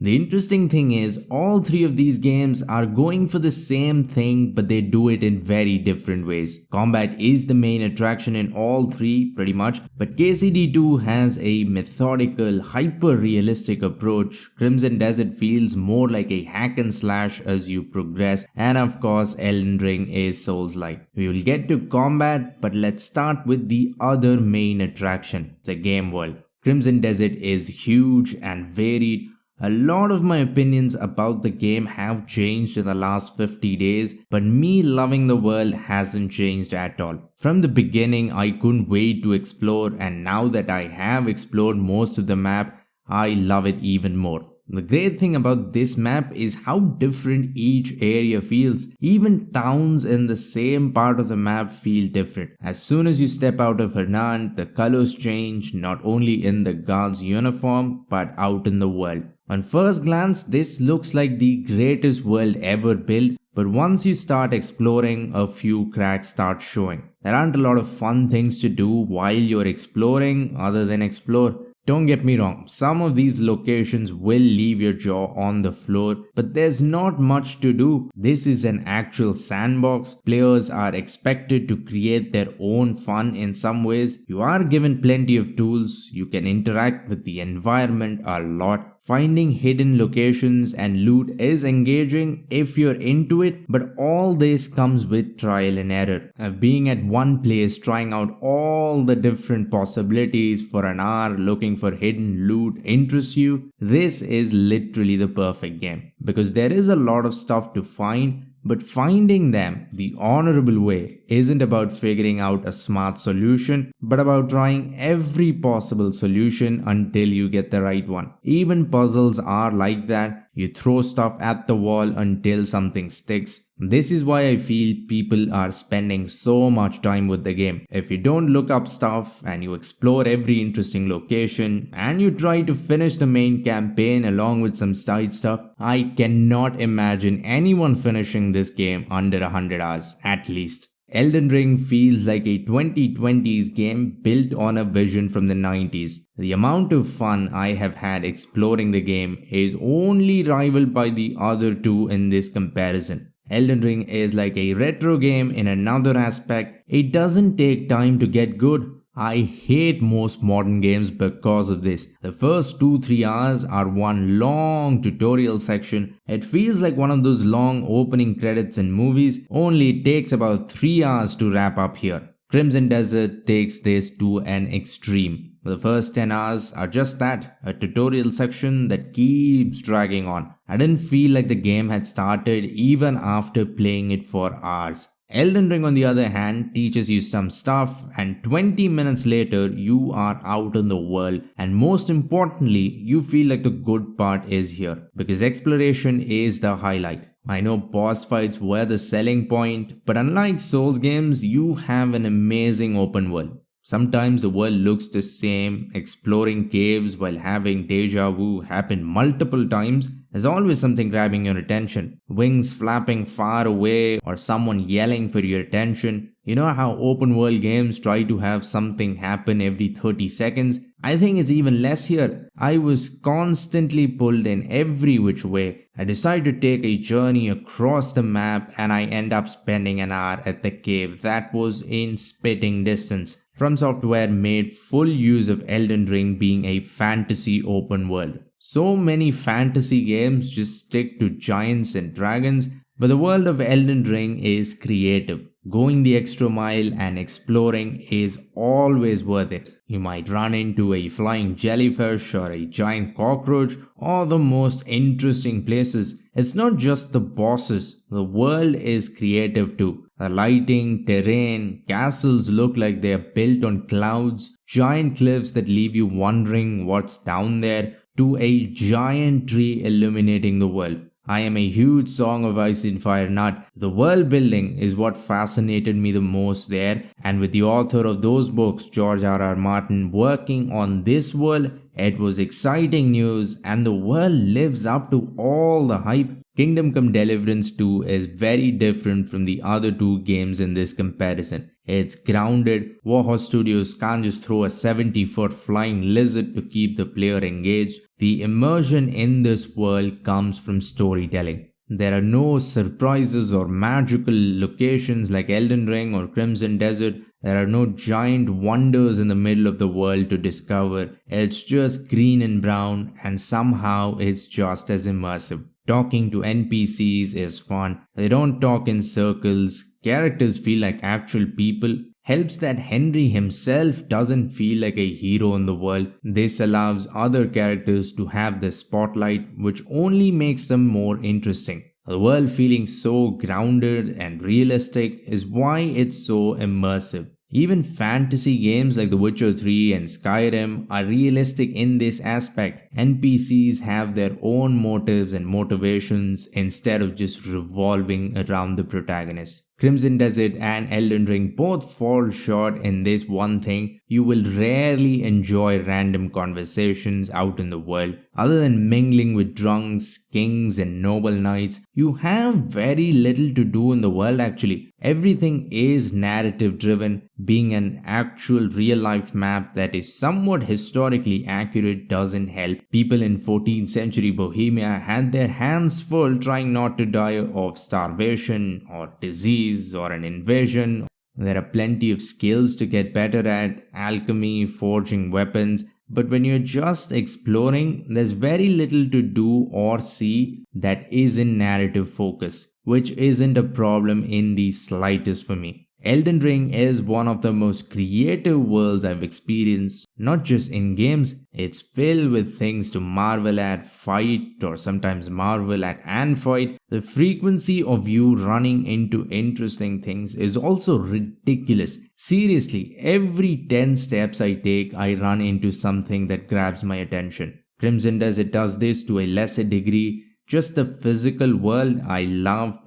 The interesting thing is, all three of these games are going for the same thing, but they do it in very different ways. Combat is the main attraction in all three, pretty much, but KCD2 has a methodical, hyper-realistic approach. Crimson Desert feels more like a hack and slash as you progress, and of course, Elden Ring is Souls-like. We will get to combat, but let's start with the other main attraction, the game world. Crimson Desert is huge and varied. A lot of my opinions about the game have changed in the last 50 days, but me loving the world hasn't changed at all. From the beginning, I couldn't wait to explore, and now that I have explored most of the map, I love it even more. The great thing about this map is how different each area feels. Even towns in the same part of the map feel different. As soon as you step out of Hernand, the colors change, not only in the guard's uniform, but out in the world. On first glance, this looks like the greatest world ever built, but once you start exploring, a few cracks start showing. There aren't a lot of fun things to do while you're exploring other than explore. Don't get me wrong, some of these locations will leave your jaw on the floor, but there's not much to do. This is an actual sandbox. Players are expected to create their own fun in some ways. You are given plenty of tools. You can interact with the environment a lot. Finding hidden locations and loot is engaging if you're into it, but all this comes with trial and error. Being at one place, trying out all the different possibilities for an hour looking for hidden loot interests you, this is literally the perfect game. Because there is a lot of stuff to find, but finding them the honorable way isn't about figuring out a smart solution, but about trying every possible solution until you get the right one. Even puzzles are like that. You throw stuff at the wall until something sticks. This is why I feel people are spending so much time with the game. If you don't look up stuff and you explore every interesting location and you try to finish the main campaign along with some side stuff, I cannot imagine anyone finishing this game under 100 hours at least. Elden Ring feels like a 2020s game built on a vision from the 90s. The amount of fun I have had exploring the game is only rivaled by the other two in this comparison. Elden Ring is like a retro game in another aspect. It doesn't take time to get good. I hate most modern games because of this. The first 2-3 hours are one long tutorial section. It feels like one of those long opening credits in movies, only it takes about 3 hours to wrap up here. Crimson Desert takes this to an extreme. The first 10 hours are just that, a tutorial section that keeps dragging on. I didn't feel like the game had started even after playing it for hours. Elden Ring on the other hand teaches you some stuff, and 20 minutes later you are out in the world, and most importantly you feel like the good part is here because exploration is the highlight. I know boss fights were the selling point, but unlike Souls games, you have an amazing open world. Sometimes the world looks the same. Exploring caves while having deja vu happen multiple times. There's always something grabbing your attention. Wings flapping far away or someone yelling for your attention. You know how open world games try to have something happen every 30 seconds? I think it's even less here. I was constantly pulled in every which way. I decide to take a journey across the map and I end up spending an hour at the cave that was in spitting distance. From Software made full use of Elden Ring being a fantasy open world. So many fantasy games just stick to giants and dragons, but the world of Elden Ring is creative. Going the extra mile and exploring is always worth it. You might run into a flying jellyfish or a giant cockroach or the most interesting places. It's not just the bosses, the world is creative too. The lighting, terrain, castles look like they are built on clouds, giant cliffs that leave you wondering what's down there, to a giant tree illuminating the world. I am a huge Song of Ice and Fire nut. The world building is what fascinated me the most there, and with the author of those books, George R.R. Martin, working on this world, it was exciting news and the world lives up to all the hype. Kingdom Come Deliverance 2 is very different from the other two games in this comparison. It's grounded. Warhorse Studios can't just throw a 70-foot flying lizard to keep the player engaged. The immersion in this world comes from storytelling. There are no surprises or magical locations like Elden Ring or Crimson Desert. There are no giant wonders in the middle of the world to discover. It's just green and brown, and somehow it's just as immersive. Talking to NPCs is fun. They don't talk in circles. Characters feel like actual people. Helps that Henry himself doesn't feel like a hero in the world. This allows other characters to have the spotlight, which only makes them more interesting. The world feeling so grounded and realistic is why it's so immersive. Even fantasy games like The Witcher 3 and Skyrim are realistic in this aspect. NPCs have their own motives and motivations instead of just revolving around the protagonist. Crimson Desert and Elden Ring both fall short in this one thing. You will rarely enjoy random conversations out in the world. Other than mingling with drunks, kings and noble knights, you have very little to do in the world actually. Everything is narrative driven. Being an actual real life map that is somewhat historically accurate doesn't help. People in 14th century Bohemia had their hands full trying not to die of starvation or disease or an invasion. There are plenty of skills to get better at, alchemy, forging weapons, but when you're just exploring, there's very little to do or see that isn't narrative focused, which isn't a problem in the slightest for me. Elden Ring is one of the most creative worlds I've experienced, not just in games. It's filled with things to marvel at, fight, or sometimes marvel at and fight. The frequency of you running into interesting things is also ridiculous. Seriously, every 10 steps I take, I run into something that grabs my attention. Crimson Desert does this to a lesser degree. Just the physical world I love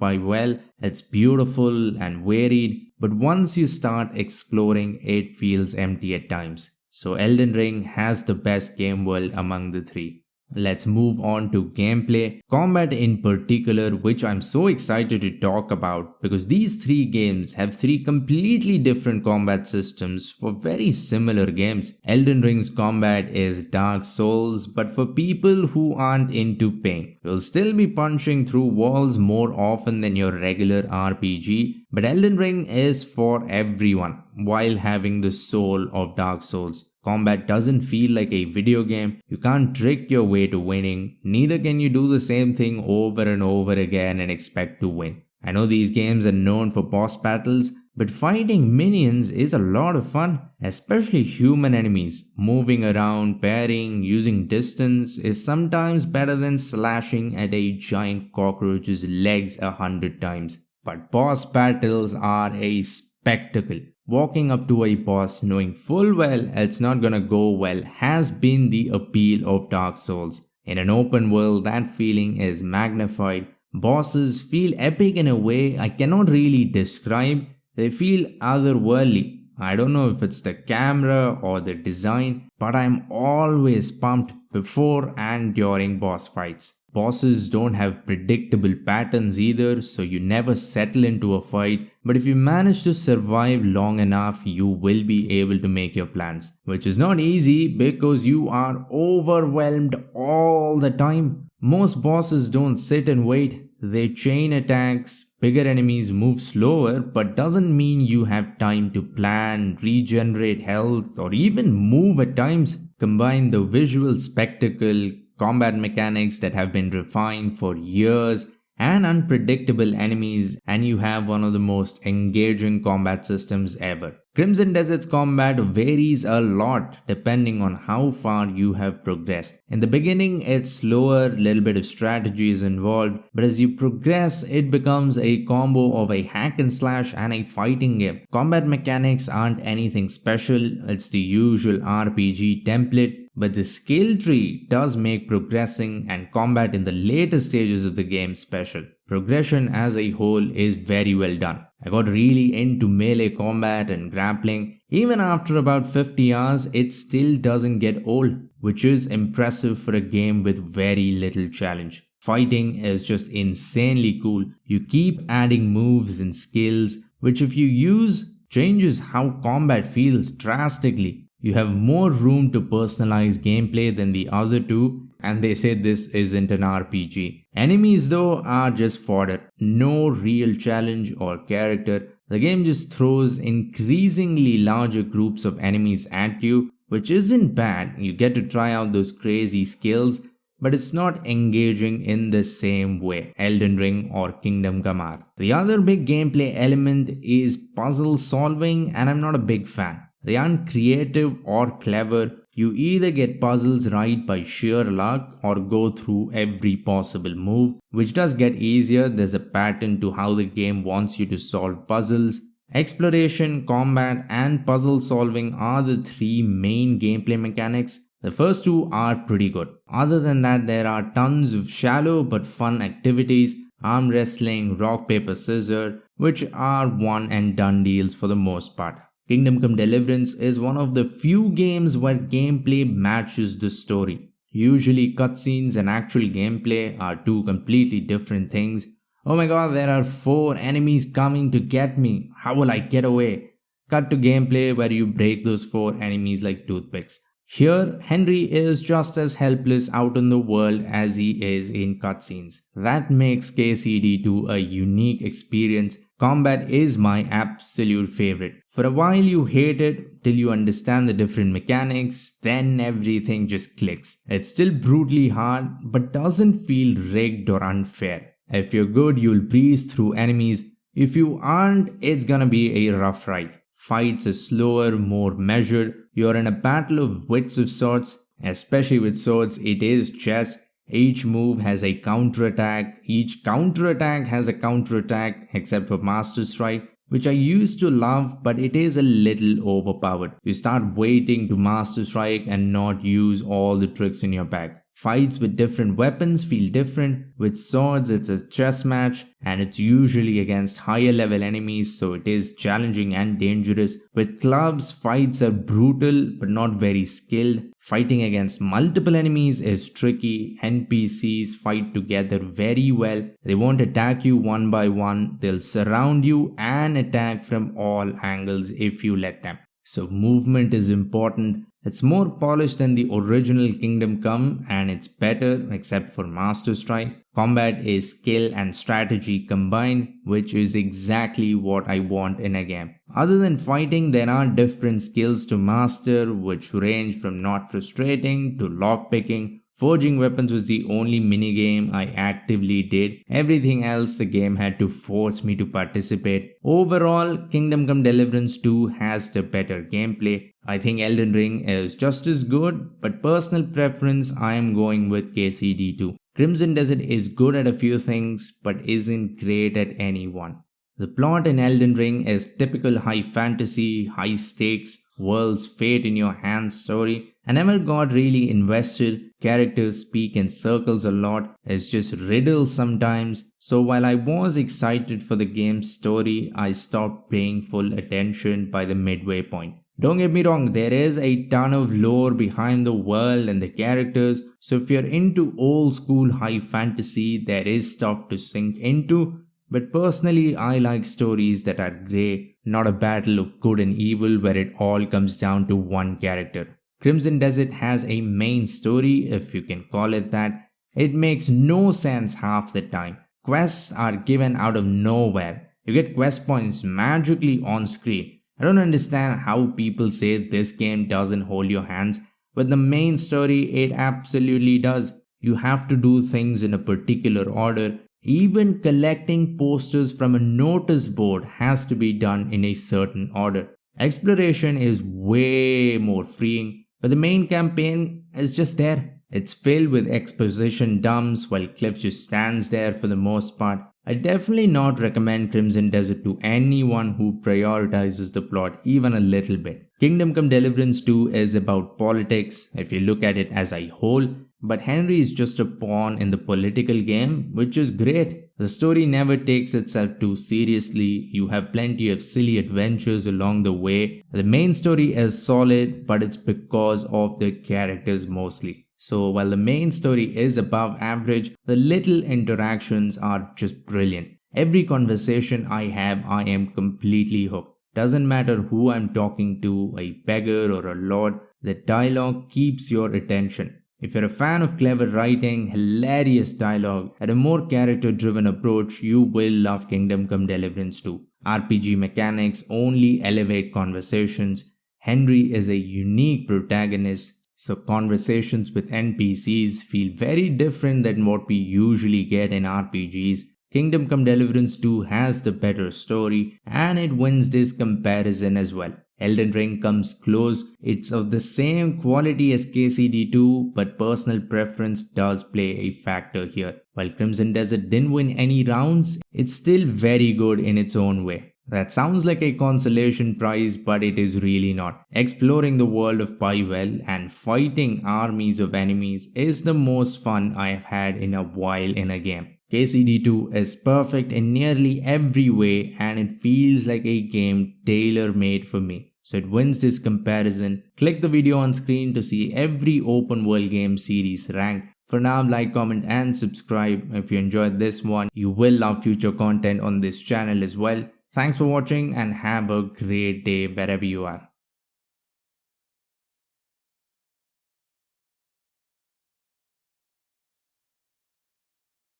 it's beautiful and varied, but once you start exploring, it feels empty at times. So Elden Ring has the best game world among the three. Let's move on to gameplay, combat in particular, which I'm so excited to talk about because these three games have three completely different combat systems for very similar games. Elden Ring's combat is Dark Souls, but for people who aren't into pain. You'll still be punching through walls more often than your regular RPG, but Elden Ring is for everyone while having the soul of Dark Souls. Combat doesn't feel like a video game. You can't trick your way to winning. Neither can you do the same thing over and over again and expect to win. I know these games are known for boss battles, but fighting minions is a lot of fun, especially human enemies. Moving around, parrying, using distance is sometimes better than slashing at a giant cockroach's legs 100 times. But boss battles are a spectacle. Walking up to a boss knowing full well it's not gonna go well has been the appeal of Dark Souls. In an open world, that feeling is magnified. Bosses feel epic in a way I cannot really describe. They feel otherworldly. I don't know if it's the camera or the design, but I'm always pumped before and during boss fights. Bosses don't have predictable patterns either, so you never settle into a fight, but if you manage to survive long enough, you will be able to make your plans, which is not easy because you are overwhelmed all the time. Most bosses don't sit and wait. They chain attacks. Bigger enemies move slower, but doesn't mean you have time to plan, regenerate health, or even move at times. Combine the visual spectacle, combat mechanics that have been refined for years, and unpredictable enemies, and you have one of the most engaging combat systems ever. Crimson Desert's combat varies a lot depending on how far you have progressed. In the beginning, it's slower, little bit of strategy is involved, but as you progress, it becomes a combo of a hack and slash and a fighting game. Combat mechanics aren't anything special, it's the usual RPG template, but the skill tree does make progressing and combat in the later stages of the game special. Progression as a whole is very well done. I got really into melee combat and grappling. Even after about 50 hours, it still doesn't get old, which is impressive for a game with very little challenge. Fighting is just insanely cool. You keep adding moves and skills, which if you use, changes how combat feels drastically. You have more room to personalize gameplay than the other two, and they say this isn't an RPG. Enemies, though, are just fodder. No real challenge or character. The game just throws increasingly larger groups of enemies at you, which isn't bad. You get to try out those crazy skills, but it's not engaging in the same way Elden Ring or Kingdom Come are. The other big gameplay element is puzzle solving, and I'm not a big fan. They aren't creative or clever. You either get puzzles right by sheer luck or go through every possible move, which does get easier. There's a pattern to how the game wants you to solve puzzles. Exploration, combat, and puzzle solving are the three main gameplay mechanics. The first two are pretty good. Other than that, there are tons of shallow but fun activities, arm wrestling, rock, paper, scissors, which are one and done deals for the most part. Kingdom Come Deliverance is one of the few games where gameplay matches the story. Usually cutscenes and actual gameplay are two completely different things. Oh my god, there are 4 enemies coming to get me. How will I get away? Cut to gameplay where you break those 4 enemies like toothpicks. Here, Henry is just as helpless out in the world as he is in cutscenes. That makes KCD2 a unique experience. Combat is my absolute favorite. For a while you hate it till you understand the different mechanics, then everything just clicks. It's still brutally hard, but doesn't feel rigged or unfair. If you're good, you'll breeze through enemies. If you aren't, it's gonna be a rough ride. Fights are slower, more measured. You're in a battle of wits of sorts. Especially with swords, it is chess. Each move has a counterattack. Each counterattack has a counterattack except for Master Strike, which I used to love, but it is a little overpowered. You start waiting to Master Strike and not use all the tricks in your bag. Fights with different weapons feel different. With swords, it's a chess match and it's usually against higher level enemies, so it is challenging and dangerous. With clubs, fights are brutal but not very skilled. Fighting against multiple enemies is tricky. NPCs fight together very well. They won't attack you one by one. They'll surround you and attack from all angles if you let them. So movement is important. It's more polished than the original Kingdom Come and it's better except for Master Strike. Combat is skill and strategy combined, which is exactly what I want in a game. Other than fighting, there are different skills to master which range from not frustrating to lockpicking. Forging weapons was the only minigame I actively did. Everything else the game had to force me to participate. Overall, Kingdom Come Deliverance 2 has the better gameplay. I think Elden Ring is just as good, but personal preference I am going with KCD2. Crimson Desert is good at a few things, but isn't great at any one. The plot in Elden Ring is typical high fantasy, high stakes, world's fate in your hands story. I never got really invested. Characters speak in circles a lot. It's just riddles sometimes. So while I was excited for the game's story, I stopped paying full attention by the midway point. Don't get me wrong, there is a ton of lore behind the world and the characters. So if you're into old school high fantasy, there is stuff to sink into. But personally, I like stories that are grey, not a battle of good and evil where it all comes down to one character. Crimson Desert has a main story, if you can call it that. It makes no sense half the time. Quests are given out of nowhere. You get quest points magically on screen. I don't understand how people say this game doesn't hold your hands. With the main story, it absolutely does. You have to do things in a particular order. Even collecting posters from a notice board has to be done in a certain order. Exploration is way more freeing, but the main campaign is just there. It's filled with exposition dumps while Cliff just stands there for the most part. I definitely not recommend Crimson Desert to anyone who prioritizes the plot even a little bit. Kingdom Come Deliverance 2 is about politics if you look at it as a whole, but Henry is just a pawn in the political game, which is great. The story never takes itself too seriously. You have plenty of silly adventures along the way. The main story is solid, but it's because of the characters mostly. So while the main story is above average, the little interactions are just brilliant. Every conversation I have, I am completely hooked. Doesn't matter who I'm talking to, a beggar or a lord, the dialogue keeps your attention. If you're a fan of clever writing, hilarious dialogue, and a more character driven approach, you will love Kingdom Come Deliverance 2. RPG mechanics only elevate conversations. Henry is a unique protagonist, so conversations with NPCs feel very different than what we usually get in RPGs. Kingdom Come Deliverance 2 has the better story and it wins this comparison as well. Elden Ring comes close, it's of the same quality as KCD2, but personal preference does play a factor here. While Crimson Desert didn't win any rounds, it's still very good in its own way. That sounds like a consolation prize, but it is really not. Exploring the world of Pywell and fighting armies of enemies is the most fun I have had in a while in a game. KCD2 is perfect in nearly every way and it feels like a game tailor-made for me. So it wins this comparison. Click the video on screen to see every open world game series ranked. For now, like, comment and subscribe. If you enjoyed this one, you will love future content on this channel as well. Thanks for watching and have a great day wherever you are.